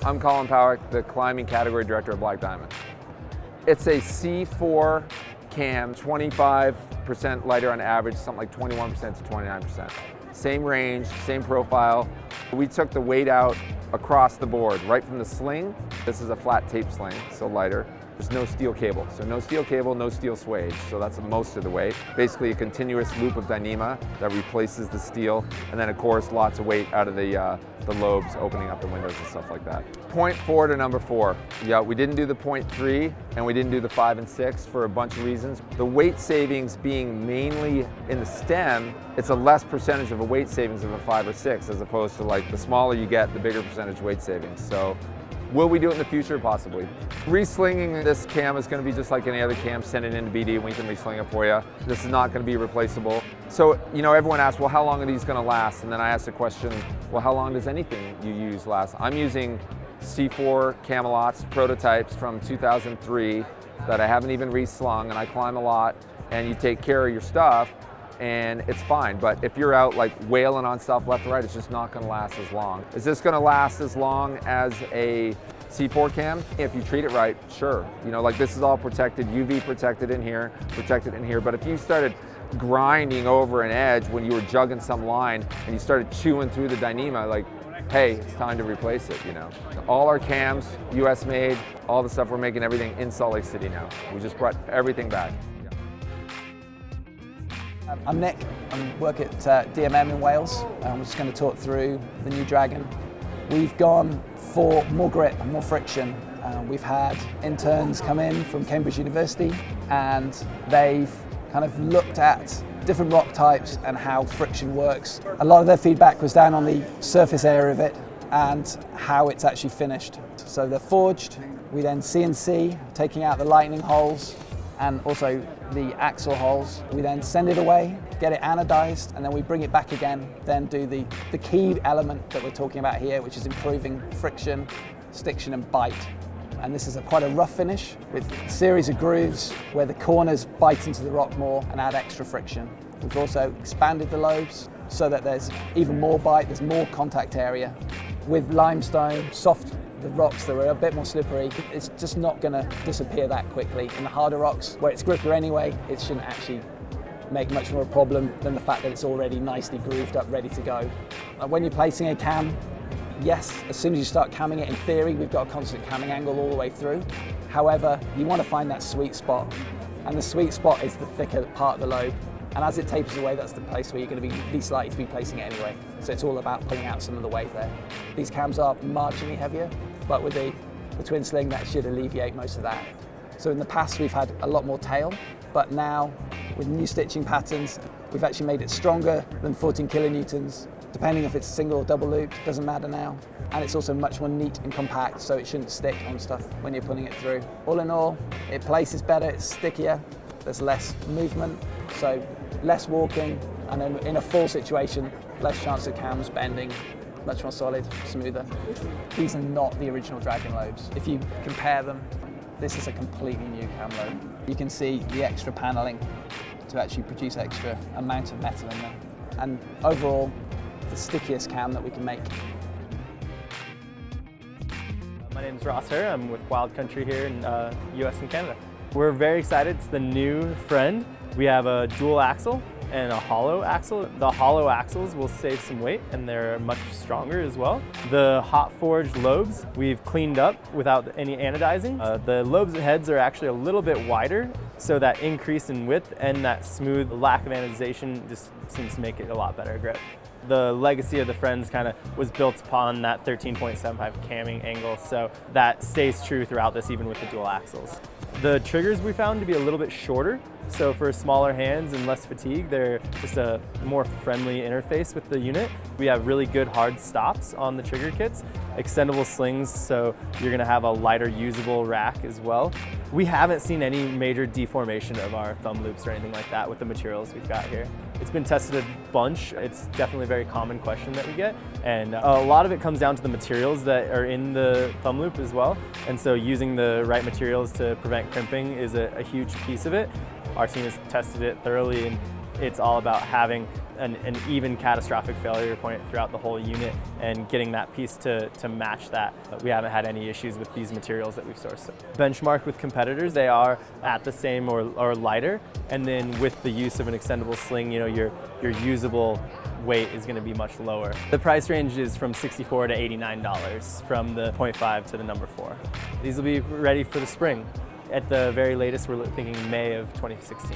I'm Colin Powick, the climbing category director of Black Diamond. It's a C4 cam, 25% lighter on average, something like 21% to 29%. Same range, same profile. We took the weight out across the board, right from the sling. This is a flat tape sling, so lighter. There's no steel cable. So no steel cable, no steel swage. So that's most of the weight. Basically a continuous loop of Dyneema that replaces the steel. And then of course, lots of weight out of the lobes, opening up the windows and stuff like that. Point 4 to number 4. Yeah, we didn't do the point 3 and we didn't do the 5 and 6 for a bunch of reasons. The weight savings being mainly in the stem, it's a less percentage of a weight savings of a 5 or 6 as opposed to like the smaller you get, the bigger percentage weight savings. So will we do it in the future? Possibly. Reslinging this cam is going to be just like any other cam, send it into BD and we can resling it for you. This is not going to be replaceable. So, you know, everyone asks, well, how long are these going to last? And then I ask the question, well, how long does anything you use last? I'm using C4 Camelots prototypes from 2003 that I haven't even reslung, and I climb a lot, and you take care of your stuff, and it's fine. But if you're out like wailing on stuff left or right, it's just not going to last as long. Is this going to last as long as a C4 cam? If you treat it right, sure. You know, like this is all protected, UV protected in here, but if you started grinding over an edge when you were jugging some line and you started chewing through the Dyneema, like, hey, it's time to replace it, you know. All our cams, US made, all the stuff we're making, everything in Salt Lake City now. We just brought everything back. I'm Nick, I work at DMM in Wales. I'm just going to talk through the new Dragon. We've gone for more grip and more friction. We've had interns come in from Cambridge University and they've kind of looked at different rock types and how friction works. A lot of their feedback was down on the surface area of it and how it's actually finished. So they're forged, we then CNC, taking out the lightning holes, and also the axle holes. We then send it away, get it anodized, and then we bring it back again, then do the key element that we're talking about here, which is improving friction, stiction and bite. And this is quite a rough finish with a series of grooves where the corners bite into the rock more and add extra friction. We've also expanded the lobes so that there's even more bite, there's more contact area. With limestone, the rocks that are a bit more slippery, it's just not going to disappear that quickly. In the harder rocks, where it's grippier anyway, it shouldn't actually make much more a problem than the fact that it's already nicely grooved up, ready to go. When you're placing a cam, yes, as soon as you start camming it, in theory, we've got a constant camming angle all the way through. However, you want to find that sweet spot, and the sweet spot is the thicker part of the lobe. And as it tapers away, that's the place where you're going to be least likely to be placing it anyway. So it's all about pulling out some of the weight there. These cams are marginally heavier, but with the twin sling, that should alleviate most of that. So in the past, we've had a lot more tail, but now with new stitching patterns, we've actually made it stronger than 14 kilonewtons, depending if it's single or double loop, doesn't matter now. And it's also much more neat and compact, so it shouldn't stick on stuff when you're putting it through. All in all, it places better, it's stickier, there's less movement, so less walking, and then in a full situation, less chance of cams bending, much more solid, smoother. These are not the original Dragon lobes. If you compare them, this is a completely new cam lobe. You can see the extra paneling to actually produce extra amount of metal in them. And overall, the stickiest cam that we can make. My name is Ross Herr. I'm with Wild Country here in US and Canada. We're very excited. It's the new friend. We have a dual axle and a hollow axle. The hollow axles will save some weight and they're much stronger as well. The hot forged lobes we've cleaned up without any anodizing. The lobes and heads are actually a little bit wider, so that increase in width and that smooth lack of anodization just seems to make it a lot better grip. The legacy of the Friends kind of was built upon that 13.75 camming angle, so that stays true throughout this, even with the dual axles. The triggers we found to be a little bit shorter, so for smaller hands and less fatigue, they're just a more friendly interface with the unit. We have really good hard stops on the trigger kits, extendable slings, so you're gonna have a lighter usable rack as well. We haven't seen any major deformation of our thumb loops or anything like that with the materials we've got here. It's been tested a bunch. It's definitely a very common question that we get, and a lot of it comes down to the materials that are in the thumb loop as well. And so using the right materials to prevent crimping is a huge piece of it. Our team has tested it thoroughly, and it's all about having an even catastrophic failure point throughout the whole unit, and getting that piece to match that. We haven't had any issues with these materials that we've sourced. Benchmarked with competitors, they are at the same or lighter, and then with the use of an extendable sling, you know, your usable weight is going to be much lower. The price range is from $64 to $89 from the 0.5 to the number 4. These will be ready for the spring. At the very latest, we're thinking May of 2016.